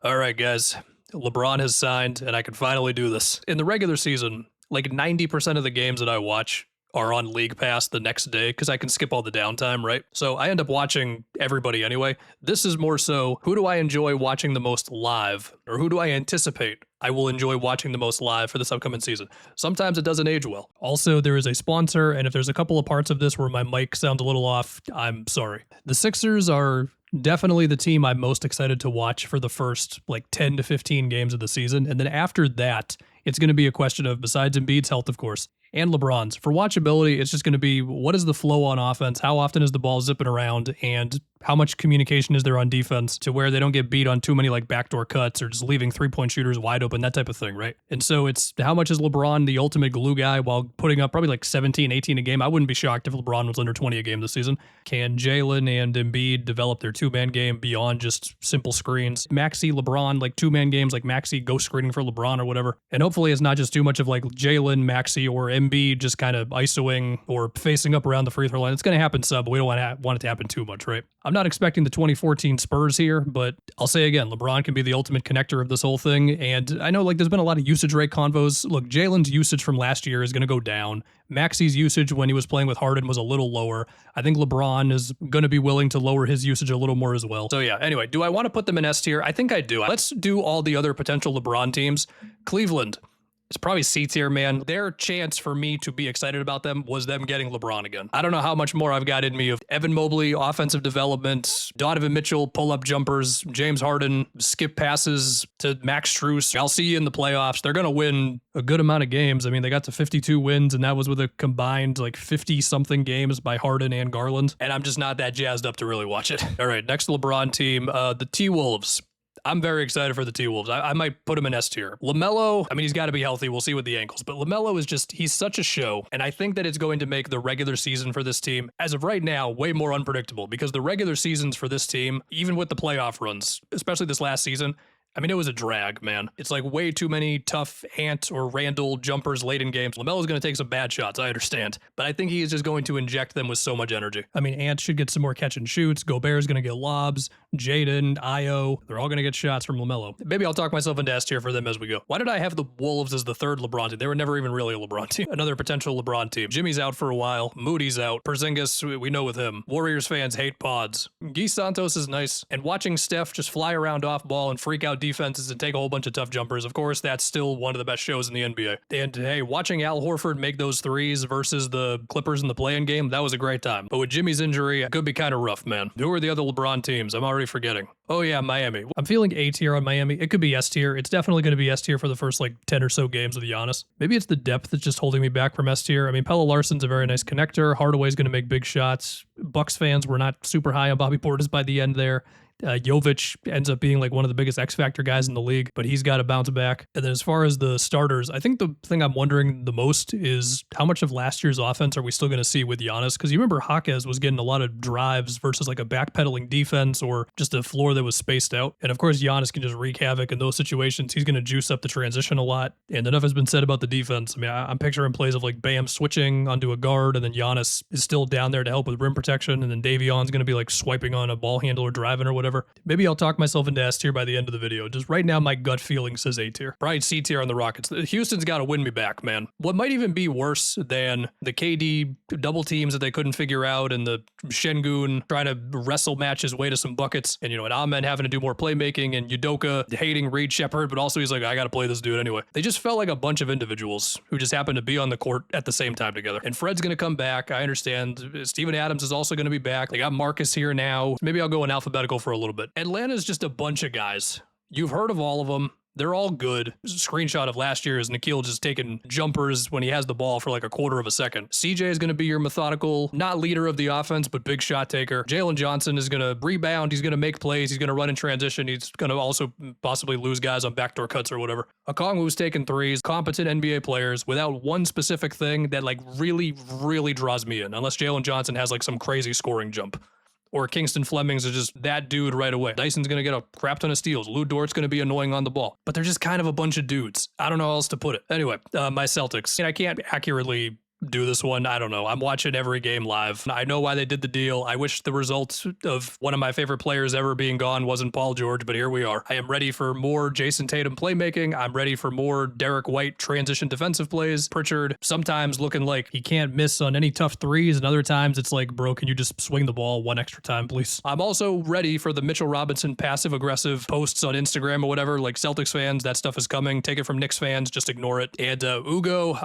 All right, guys. LeBron has signed, and I can finally do this. In the regular season, like 90% of the games that I watch are on League Pass the next day because I can skip all the downtime, right? So I end up watching everybody anyway. This is more so who do I enjoy watching the most live, or who do I anticipate I will enjoy watching the most live for this upcoming season? Sometimes it doesn't age well. Also, there is a sponsor, and if there's a couple of parts of this where my mic sounds a little off, I'm sorry. The Sixers are definitely the team I'm most excited to watch for the first like 10 to 15 games of the season. And then after that, it's going to be a question of, besides Embiid's health, of course, and LeBron's. For watchability, it's just going to be what is the flow on offense? How often is the ball zipping around? And how much communication is there on defense to where they don't get beat on too many like backdoor cuts or just leaving three-point shooters wide open, that type of thing, right? And so it's how much is LeBron the ultimate glue guy while putting up probably like 17, 18 a game? I wouldn't be shocked if LeBron was under 20 a game this season. Can Jalen and Embiid develop their two-man game beyond just simple screens? Maxey, LeBron, like two-man games like Maxey ghost screening for LeBron or whatever. And hopefully it's not just too much of like Jalen, Maxey, or Embiid just kind of ISOing or facing up around the free throw line. It's going to happen some, but we don't want it to happen too much, right? I'm not expecting the 2014 Spurs here, but I'll say again, LeBron can be the ultimate connector of this whole thing. And I know like there's been a lot of usage rate convos. Look, Jalen's usage from last year is going to go down. Maxey's usage when he was playing with Harden was a little lower. I think LeBron is going to be willing to lower his usage a little more as well. So yeah, anyway, do I want to put them in S tier? I think I do. Let's do all the other potential LeBron teams. Cleveland. It's probably C tier, man. Their chance for me to be excited about them was them getting LeBron again. I don't know how much more I've got in me of Evan Mobley, offensive development, Donovan Mitchell, pull-up jumpers, James Harden, skip passes to Max Strus. I'll see you in the playoffs. They're going to win a good amount of games. I mean, they got to 52 wins, and that was with a combined like 50-something games by Harden and Garland. And I'm just not that jazzed up to really watch it. All right, next LeBron team, the T-Wolves. I'm very excited for the T-Wolves. I might put him in S tier. LaMelo, I mean, he's got to be healthy. We'll see with the ankles. But LaMelo is just, he's such a show. And I think that it's going to make the regular season for this team, as of right now, way more unpredictable. Because the regular seasons for this team, even with the playoff runs, especially this last season, I mean, it was a drag, man. It's like way too many tough Ant or Randall jumpers late in games. LaMelo's going to take some bad shots, I understand. But I think he is just going to inject them with so much energy. I mean, Ant should get some more catch and shoots. Gobert's going to get lobs. Jaden, Io, they're all going to get shots from LaMelo. Maybe I'll talk myself into S tier for them as we go. Why did I have the Wolves as the third LeBron team? They were never even really a LeBron team. Another potential LeBron team. Jimmy's out for a while. Moody's out. Porzingis, we know with him. Warriors fans hate pods. Guy Santos is nice. And watching Steph just fly around off ball and freak out defenses and take a whole bunch of tough jumpers, of course, that's still one of the best shows in the NBA. And hey, watching Al Horford make those threes versus the Clippers in the play-in game, that was a great time. But with Jimmy's injury, it could be kind of rough, man. Who are the other LeBron teams? I'm already forgetting. Oh yeah, Miami. I'm feeling A tier on Miami. It could be S tier. It's definitely going to be S tier for the first like 10 or so games, to be honest. Maybe it's the depth that's just holding me back from S tier. I mean, Pelle Larson's a very nice connector. Hardaway's going to make big shots. Bucks fans were not super high on Bobby Portis by the end there. Jovic ends up being like one of the biggest X Factor guys in the league, but he's got to bounce back. And then as far as the starters, I think the thing I'm wondering the most is how much of last year's offense are we still going to see with Giannis? Because you remember Jaquez was getting a lot of drives versus like a backpedaling defense or just a floor that was spaced out. And of course, Giannis can just wreak havoc in those situations. He's going to juice up the transition a lot. And enough has been said about the defense. I mean, I'm picturing plays of like Bam switching onto a guard, and then Giannis is still down there to help with rim protection, and then Davion's going to be like swiping on a ball handler driving or whatever. Maybe I'll talk myself into S tier by the end of the video. Just right now, my gut feeling says A tier. Probably C tier on the Rockets. Houston's got to win me back, man. What might even be worse than the KD double teams that they couldn't figure out, and the Şengün trying to wrestle match his way to some buckets, and and Ahmed having to do more playmaking, and Udoka hating Reed Shepherd, but also he's like, I got to play this dude anyway. They just felt like a bunch of individuals who just happened to be on the court at the same time together. And Fred's going to come back. I understand. Steven Adams is also going to be back. They got Marcus here now. Maybe I'll go in alphabetical for a little bit. Atlanta's just a bunch of guys. You've heard of all of them. They're all good. Screenshot of last year is Nikhil just taking jumpers when he has the ball for like a quarter of a second. CJ is going to be your methodical, not leader of the offense, but big shot taker. Jalen Johnson is going to rebound. He's going to make plays. He's going to run in transition. He's going to also possibly lose guys on backdoor cuts or whatever. Okongwu's taking threes. Competent NBA players without one specific thing that like really, really draws me in, unless Jalen Johnson has like some crazy scoring jump. Or Kingston Fleming's is just that dude right away. Dyson's going to get a crap ton of steals. Lou Dort's going to be annoying on the ball. But they're just kind of a bunch of dudes. I don't know how else to put it. Anyway, my Celtics. And I can't accurately do this one. I don't know. I'm watching every game live. I know why they did the deal. I wish the results of one of my favorite players ever being gone wasn't Paul George, but here we are. I am ready for more Jason Tatum playmaking. I'm ready for more Derek White transition defensive plays. Pritchard sometimes looking like he can't miss on any tough threes, and other times it's like, bro, can you just swing the ball one extra time, please? I'm also ready for the Mitchell Robinson passive aggressive posts on Instagram or whatever. Like Celtics fans, that stuff is coming. Take it from Knicks fans, just ignore it. And Ugo,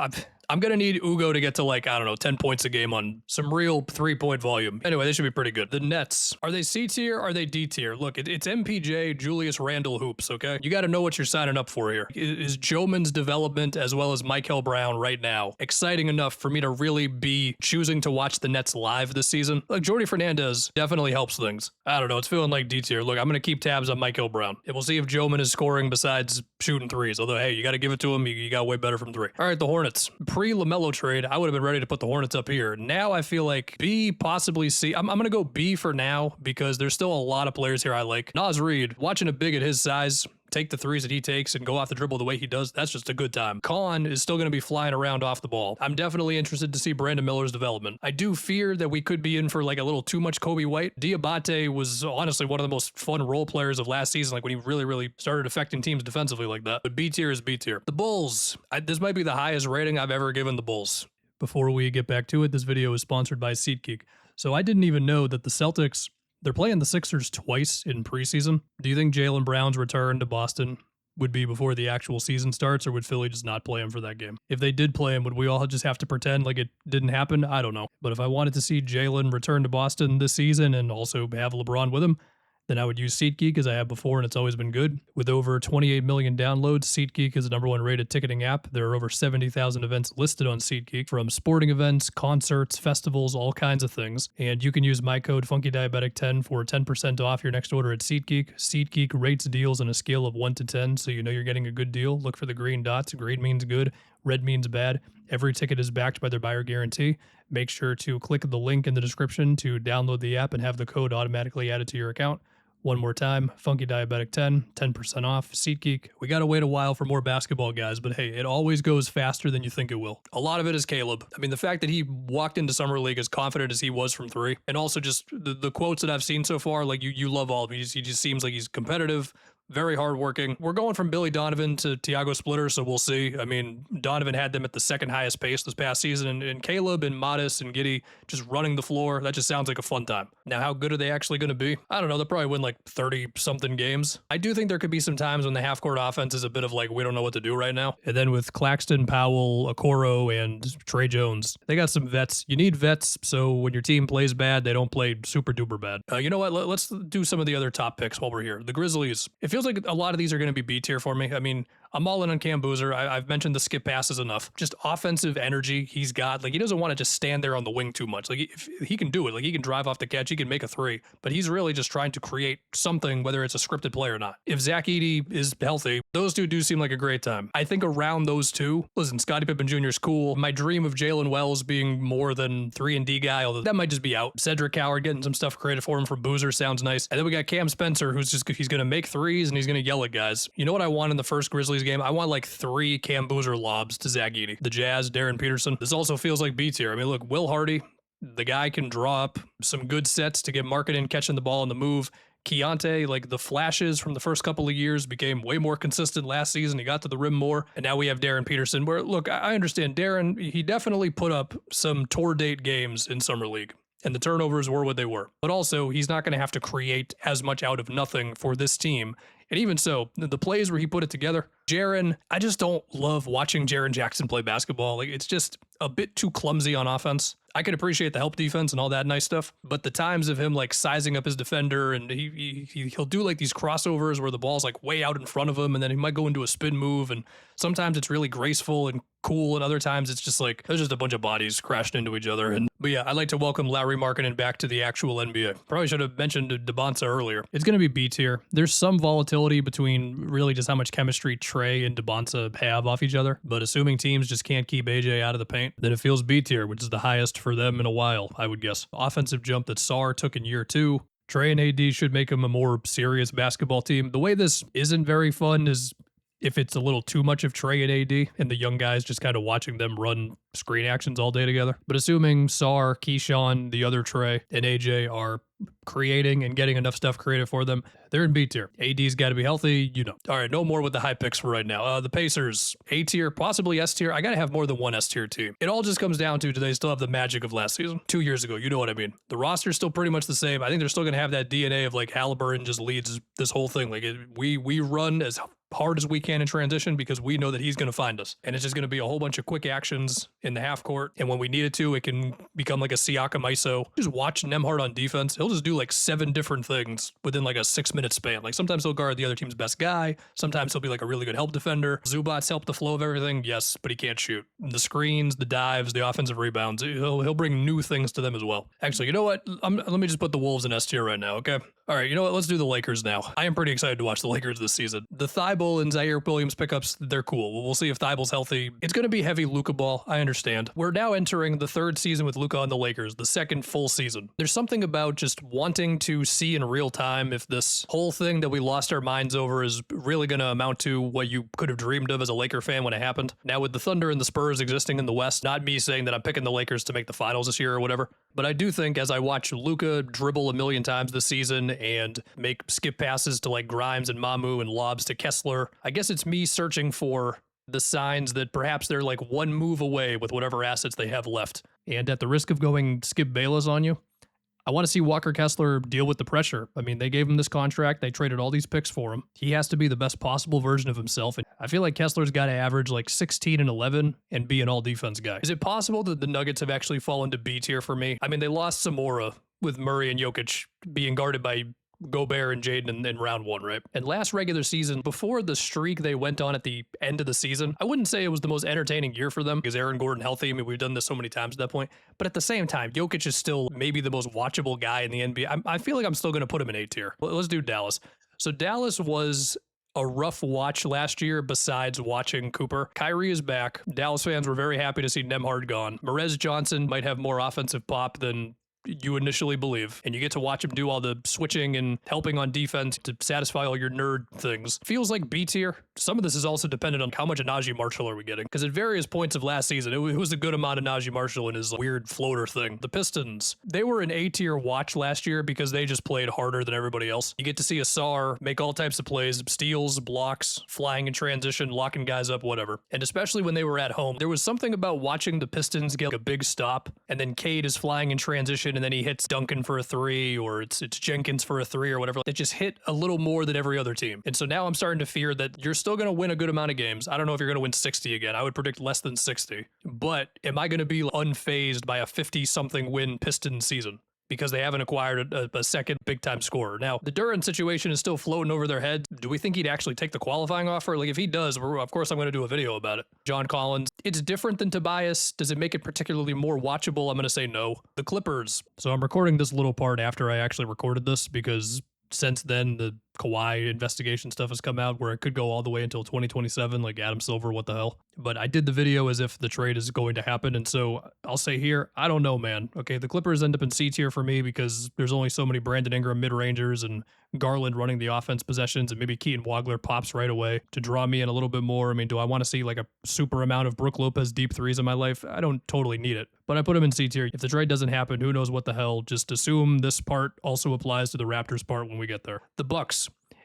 I'm going to need Ugo to get to like, I don't know, 10 points a game on some real 3-point volume. Anyway, they should be pretty good. The Nets, are they C tier? Are they D tier? Look, it's MPJ, Julius Randle hoops, okay? You got to know what you're signing up for here. Is Joman's development as well as Michael Brown right now exciting enough for me to really be choosing to watch the Nets live this season? Like, Jordy Fernandez definitely helps things. I don't know, it's feeling like D tier. Look, I'm going to keep tabs on Michael Brown. And we'll see if Joman is scoring besides shooting threes. Although, hey, you got to give it to him. You got way better from three. All right, the Hornets. Pre-LaMelo trade, I would have been ready to put the Hornets up here. Now I feel like B, possibly C. I'm going to go B for now because there's still a lot of players here I like. Naz Reid, watching a big at his size take the threes that he takes and go off the dribble the way he does, that's just a good time. Khan is still going to be flying around off the ball. I'm definitely interested to see Brandon Miller's development. I do fear that we could be in for like a little too much Kobe White. Diabate was honestly one of the most fun role players of last season, like when he really started affecting teams defensively like that. But B tier is B tier. The Bulls, this might be the highest rating I've ever given the Bulls. Before we get back to it, this video is sponsored by SeatGeek. So I didn't even know that the Celtics, they're playing the Sixers twice in preseason. Do you think Jaylen Brown's return to Boston would be before the actual season starts, or would Philly just not play him for that game? If they did play him, would we all just have to pretend like it didn't happen? I don't know. But if I wanted to see Jaylen return to Boston this season and also have LeBron with him, then I would use SeatGeek as I have before, and it's always been good. With over 28 million downloads, SeatGeek is the #1 rated ticketing app. There are over 70,000 events listed on SeatGeek, from sporting events, concerts, festivals, all kinds of things. And you can use my code FunkyDiabetic10 for 10% off your next order at SeatGeek. SeatGeek rates deals on a scale of 1 to 10, so you know you're getting a good deal. Look for the green dots. Green means good, red means bad. Every ticket is backed by their buyer guarantee. Make sure to click the link in the description to download the app and have the code automatically added to your account. One more time, FunkyDiabetic10, 10% off, SeatGeek. We gotta wait a while for more basketball, guys, but hey, it always goes faster than you think it will. A lot of it is Caleb. I mean, the fact that he walked into Summer League as confident as he was from three, and also just the quotes that I've seen so far, like you love all of them. He just seems like he's competitive, very hardworking. We're going from Billy Donovan to Tiago Splitter, so we'll see. I mean, Donovan had them at the second highest pace this past season, and Caleb and Modest and Giddey just running the floor. That just sounds like a fun time. Now, how good are they actually going to be? I don't know. They'll probably win like 30-something games. I do think there could be some times when the half-court offense is a bit of like, we don't know what to do right now. And then with Claxton, Powell, Okoro, and Trey Jones, they got some vets. You need vets, so when your team plays bad, they don't play super-duper bad. You know what? Let's do some of the other top picks while we're here. The Grizzlies. It feels like a lot of these are going to be B tier for me. I mean, I'm all in on Cam Boozer. I've mentioned the skip passes enough. Just offensive energy he's got. Like, he doesn't want to just stand there on the wing too much. Like, if he can do it. Like, he can drive off the catch. He can make a three. But he's really just trying to create something, whether it's a scripted play or not. If Zach Edey is healthy, those two do seem like a great time. I think around those two, listen, Scottie Pippen Jr. is cool. My dream of Jalen Wells being more than 3-and-D guy, although that might just be out. Cedric Coward getting some stuff created for him from Boozer sounds nice. And then we got Cam Spencer, he's going to make threes and he's going to yell at guys. You know what I want in the first Grizzlies game? I want like 3 Cam Boozer lobs to Zach Edey. The Jazz, Darren Peterson. This also feels like B tier. I mean, look, Will Hardy, the guy can draw up some good sets to get Markkanen catching the ball on the move. Keontae, like the flashes from the first couple of years became way more consistent last season. He got to the rim more. And now we have Darren Peterson, where, look, I understand Darren, he definitely put up some tour date games in Summer League, and the turnovers were what they were. But also, he's not going to have to create as much out of nothing for this team. And even so, the plays where he put it together, Jaren, I just don't love watching Jaren Jackson play basketball. Like, it's just a bit too clumsy on offense. I can appreciate the help defense and all that nice stuff, but the times of him like sizing up his defender, and he'll do like these crossovers where the ball's like way out in front of him, and then he might go into a spin move, and sometimes it's really graceful and cool, and other times it's just like there's just a bunch of bodies crashing into each other. But yeah, I'd like to welcome Lauri Markkanen back to the actual NBA. Probably should have mentioned DeBonsa earlier. It's going to be B tier. There's some volatility between really just how much chemistry Trey and DeBonsa have off each other, but assuming teams just can't keep AJ out of the paint, then it feels B tier, which is the highest for them in a while, I would guess. Offensive jump that Sarr took in year 2. Trey and AD should make them a more serious basketball team. The way this isn't very fun is if it's a little too much of Trey and AD and the young guys just kind of watching them run screen actions all day together. But assuming Sar, Keyshawn, the other Trey, and AJ are creating and getting enough stuff created for them, they're in B tier. AD's got to be healthy, you know. All right, no more with the high picks for right now. The Pacers, A tier, possibly S tier. I got to have more than one S tier team. It all just comes down to, do they still have the magic of last season? 2 years ago, you know what I mean. The roster's still pretty much the same. I think they're still going to have that DNA of like Halliburton just leads this whole thing. Like we run as hard as we can in transition because we know that he's going to find us. And it's just going to be a whole bunch of quick actions in the half court. And when we need it to, it can become like a Siakam ISO. Just watch Nembhard on defense. He'll just do like 7 different things within like a 6-minute span. Like sometimes he'll guard the other team's best guy. Sometimes he'll be like a really good help defender. Zubats help the flow of everything. Yes, but he can't shoot. The screens, the dives, the offensive rebounds. He'll bring new things to them as well. Actually, you know what? Let me just put the Wolves in S tier right now, okay? All right, you know what? Let's do the Lakers now. I am pretty excited to watch the Lakers this season. The Thibault and Zaire Williams pickups, they're cool. We'll see if Thibault's healthy. It's going to be heavy Luka ball, I understand. We're now entering the 3rd season with Luka on the Lakers, the 2nd full season. There's something about just wanting to see in real time if this whole thing that we lost our minds over is really going to amount to what you could have dreamed of as a Laker fan when it happened. Now with the Thunder and the Spurs existing in the West, not me saying that I'm picking the Lakers to make the finals this year or whatever, but I do think as I watch Luka dribble a million times this season and make skip passes to like Grimes and Mamu and lobs to Kessler, I guess it's me searching for the signs that perhaps they're like one move away with whatever assets they have left. And at the risk of going Skip Bayless on you, I want to see Walker Kessler deal with the pressure. I mean, they gave him this contract. They traded all these picks for him. He has to be the best possible version of himself. And I feel like Kessler's got to average like 16 and 11 and be an all-defense guy. Is it possible that the Nuggets have actually fallen to B tier for me? I mean, they lost Samora with Murray and Jokic being guarded by Gobert and Jaden in round 1, right? And last regular season, before the streak they went on at the end of the season, I wouldn't say it was the most entertaining year for them because Aaron Gordon healthy. I mean, we've done this so many times at that point. But at the same time, Jokic is still maybe the most watchable guy in the NBA. I feel like I'm still going to put him in A tier. Let's do Dallas. So Dallas was a rough watch last year besides watching Cooper. Kyrie is back. Dallas fans were very happy to see Nembhard gone. Merez Johnson might have more offensive pop than you initially believe, and you get to watch him do all the switching and helping on defense to satisfy all your nerd things. Feels like B tier. Some of this is also dependent on how much of Najee Marshall are we getting, because at various points of last season, it was a good amount of Najee Marshall and his weird floater thing. The Pistons, they were an A tier watch last year because they just played harder than everybody else. You get to see Asar make all types of plays, steals, blocks, flying in transition, locking guys up, whatever. And especially when they were at home, there was something about watching the Pistons get a big stop, and then Cade is flying in transition, and then he hits Duncan for a 3, or it's Jenkins for a 3 or whatever. It just hit a little more than every other team. And so now I'm starting to fear that you're still going to win a good amount of games. I don't know if you're going to win 60 again. I would predict less than 60. But am I going to be unfazed by a 50-something win Pistons season? Because they haven't acquired a second big-time scorer. Now, the Durant situation is still floating over their head. Do we think he'd actually take the qualifying offer? Like, if he does, of course I'm going to do a video about it. John Collins, it's different than Tobias. Does it make it particularly more watchable? I'm going to say no. The Clippers. So I'm recording this little part after I actually recorded this because since then, the Kawhi investigation stuff has come out where it could go all the way until 2027, like Adam Silver, what the hell. But I did the video as if the trade is going to happen, and so I'll say here, I don't know, man. Okay, the Clippers end up in C tier for me because there's only so many Brandon Ingram mid-rangers and Garland running the offense possessions, and maybe Keaton Wagler pops right away to draw me in a little bit more. I mean, do I want to see like a super amount of Brook Lopez deep threes in my life? I don't totally need it, but I put him in C tier. If the trade doesn't happen, who knows what the hell. Just assume this part also applies to the Raptors part when we get there. The Bucks.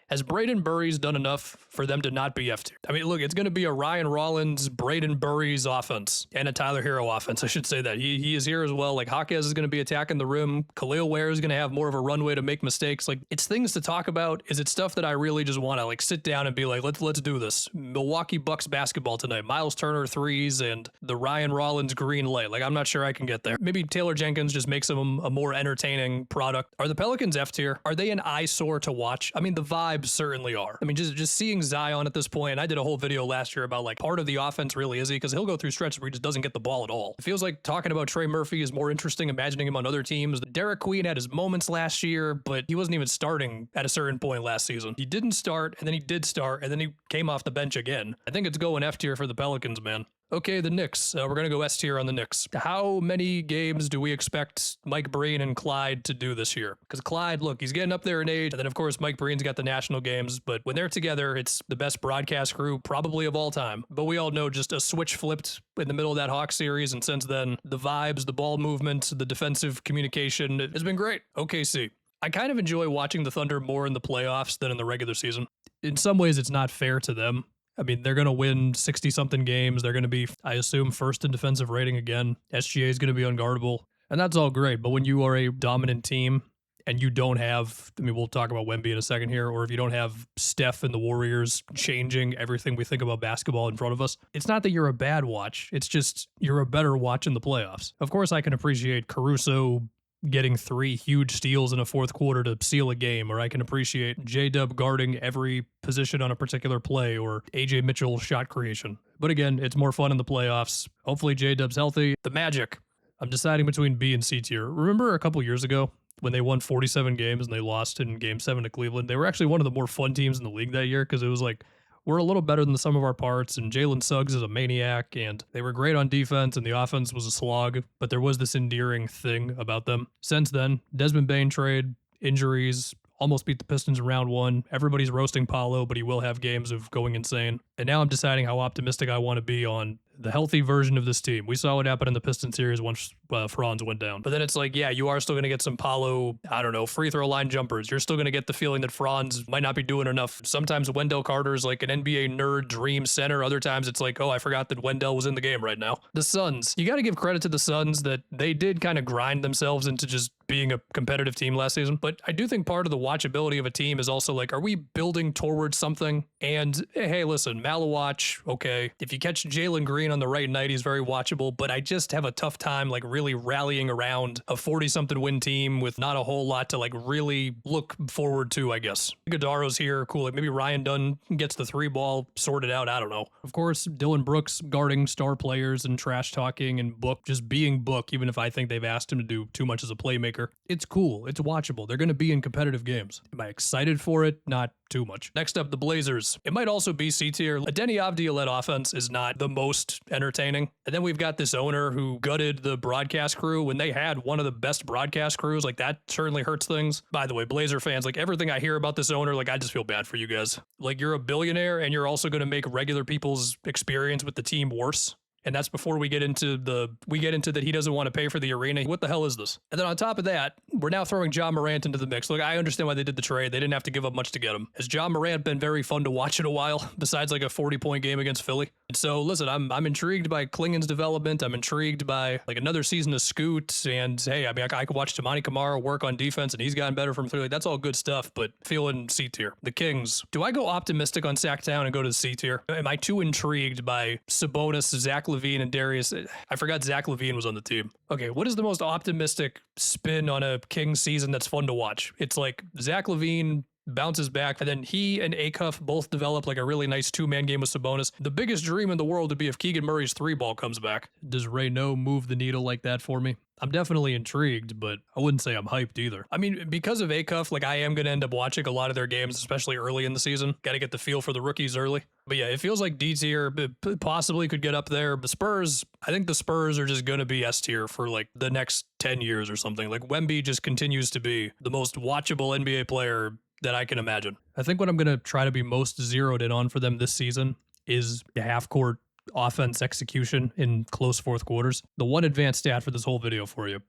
Has Braden Burries done enough for them to not be F tier? I mean, look, it's going to be a Ryan Rollins, Braden Burries offense, and a Tyler Hero offense. I should say that. He is here as well. Like, Hawkes is going to be attacking the rim. Khalil Ware is going to have more of a runway to make mistakes. Like, it's things to talk about. Is it stuff that I really just want to, like, sit down and be like, let's do this. Milwaukee Bucks basketball tonight. Miles Turner threes and the Ryan Rollins green light. Like, I'm not sure I can get there. Maybe Taylor Jenkins just makes him a more entertaining product. Are the Pelicans F tier? Are they an eyesore to watch? I mean, the vibes certainly are. I mean, just seeing Zion at this point, and I did a whole video last year about like part of the offense really is he, because he'll go through stretches where he just doesn't get the ball at all. It feels like talking about Trey Murphy is more interesting imagining him on other teams. Derek Queen had his moments last year, but he wasn't even starting at a certain point last season. He didn't start, and then he did start, and then he came off the bench again. I think it's going F tier for the Pelicans, man. Okay, the Knicks. We're going to go S tier on the Knicks. How many games do we expect Mike Breen and Clyde to do this year? Because Clyde, look, he's getting up there in age. And then, of course, Mike Breen's got the national games. But when they're together, it's the best broadcast crew probably of all time. But we all know just a switch flipped in the middle of that Hawks series. And since then, the vibes, the ball movement, the defensive communication has been great. OKC. I kind of enjoy watching the Thunder more in the playoffs than in the regular season. In some ways, it's not fair to them. I mean, they're going to win 60-something games. They're going to be, I assume, first in defensive rating again. SGA is going to be unguardable. And that's all great. But when you are a dominant team and you don't have, I mean, we'll talk about Wemby in a second here, or if you don't have Steph and the Warriors changing everything we think about basketball in front of us, it's not that you're a bad watch. It's just you're a better watch in the playoffs. Of course, I can appreciate Caruso getting 3 huge steals in a fourth quarter to seal a game, or I can appreciate J-Dub guarding every position on a particular play, or AJ Mitchell shot creation. But again, it's more fun in the playoffs. Hopefully J-Dub's healthy. The Magic. I'm deciding between B and C tier. Remember a couple years ago when they won 47 games and they lost in Game 7 to Cleveland? They were actually one of the more fun teams in the league that year because it was like, we're a little better than the sum of our parts, and Jalen Suggs is a maniac, and they were great on defense, and the offense was a slog, but there was this endearing thing about them. Since then, Desmond Bane trade, injuries, almost beat the Pistons in round 1. Everybody's roasting Paolo, but he will have games of going insane. And now I'm deciding how optimistic I want to be on the healthy version of this team. We saw what happened in the Pistons series once Franz went down. But then it's like, yeah, you are still going to get some Paolo, I don't know, free throw line jumpers. You're still going to get the feeling that Franz might not be doing enough. Sometimes Wendell Carter's like an NBA nerd dream center. Other times it's like, oh, I forgot that Wendell was in the game right now. The Suns. You got to give credit to the Suns that they did kind of grind themselves into just being a competitive team last season. But I do think part of the watchability of a team is also like, are we building towards something? And hey, listen, Malawatch, okay. If you catch Jalen Green on the right night, he's very watchable, but I just have a tough time like really rallying around a 40-something win team with not a whole lot to like really look forward to, I guess. Godaro's here, cool. Like maybe Ryan Dunn gets the 3 ball sorted out, I don't know. Of course, Dylan Brooks guarding star players and trash talking and Book just being Book, even if I think they've asked him to do too much as a playmaker. It's cool. It's watchable. They're going to be in competitive games. Am I excited for it? Not too much. Next up, the Blazers. It might also be C tier. A Denny Avdija-led offense is not the most entertaining. And then we've got this owner who gutted the broadcast crew when they had one of the best broadcast crews. Like that certainly hurts things. By the way, Blazer fans, like everything I hear about this owner, like I just feel bad for you guys. Like you're a billionaire and you're also going to make regular people's experience with the team worse. And that's before we get into that he doesn't want to pay for the arena. What the hell is this? And then on top of that, we're now throwing Ja Morant into the mix. Look, I understand why they did the trade. They didn't have to give up much to get him. Has Ja Morant been very fun to watch in a while, besides like a 40-point game against Philly? And so listen, I'm intrigued by Klingon's development. I'm intrigued by like another season of Scoot. And hey, I mean, I could watch Tamani Kamara work on defense and he's gotten better from 3. Like, that's all good stuff, but feeling C tier. The Kings. Do I go optimistic on Sacktown and go to the C tier? Am I too intrigued by Sabonis, Zach LaVine, and Darius? I forgot Zach LaVine was on the team. Okay, what is the most optimistic spin on a Kings season that's fun to watch? It's like Zach LaVine bounces back, and then he and Acuff both develop like a really nice 2-man game with Sabonis. The biggest dream in the world would be if Keegan Murray's 3-ball comes back. Does Ray No move the needle like that for me? I'm definitely intrigued, but I wouldn't say I'm hyped either. I mean, because of Acuff, like I am going to end up watching a lot of their games, especially early in the season. Got to get the feel for the rookies early. But yeah, it feels like D tier possibly could get up there. The Spurs, I think the Spurs are just going to be S tier for like the next 10 years or something. Like Wemby just continues to be the most watchable NBA player that I can imagine. I think what I'm going to try to be most zeroed in on for them this season is the half-court offense execution in close fourth quarters. The one advanced stat for this whole video for you.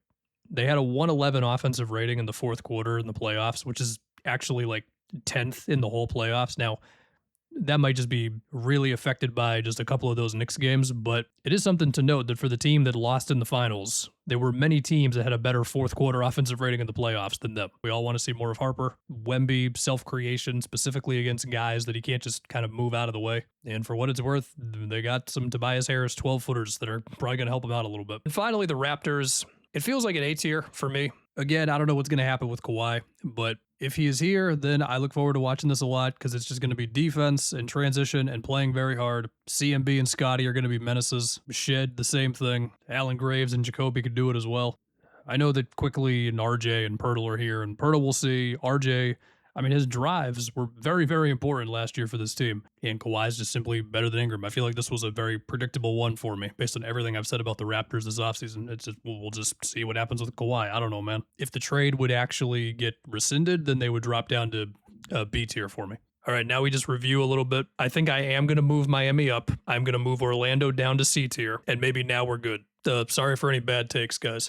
They had a 111 offensive rating in the fourth quarter in the playoffs, which is actually like 10th in the whole playoffs. Now, that might just be really affected by just a couple of those Knicks games, but it is something to note that for the team that lost in the finals, there were many teams that had a better fourth quarter offensive rating in the playoffs than them. We all want to see more of Harper. Wemby, self-creation, specifically against guys that he can't just kind of move out of the way. And for what it's worth, they got some Tobias Harris 12-footers that are probably going to help him out a little bit. And finally, the Raptors. It feels like an A tier for me. Again, I don't know what's going to happen with Kawhi, but if he is here, then I look forward to watching this a lot because it's just going to be defense and transition and playing very hard. CMB and Scotty are going to be menaces. Shed, the same thing. Alan Graves and Jacoby could do it as well. I know that Quickly and RJ and Pirtle are here, and Pirtle will see. RJ, I mean, his drives were very, very important last year for this team, and Kawhi's just simply better than Ingram. I feel like this was a very predictable one for me based on everything I've said about the Raptors this offseason. It's just, we'll just see what happens with Kawhi. I don't know, man. If the trade would actually get rescinded, then they would drop down to B tier for me. All right, now we just review a little bit. I think I am going to move Miami up. I'm going to move Orlando down to C tier, and maybe now we're good. Sorry for any bad takes, guys.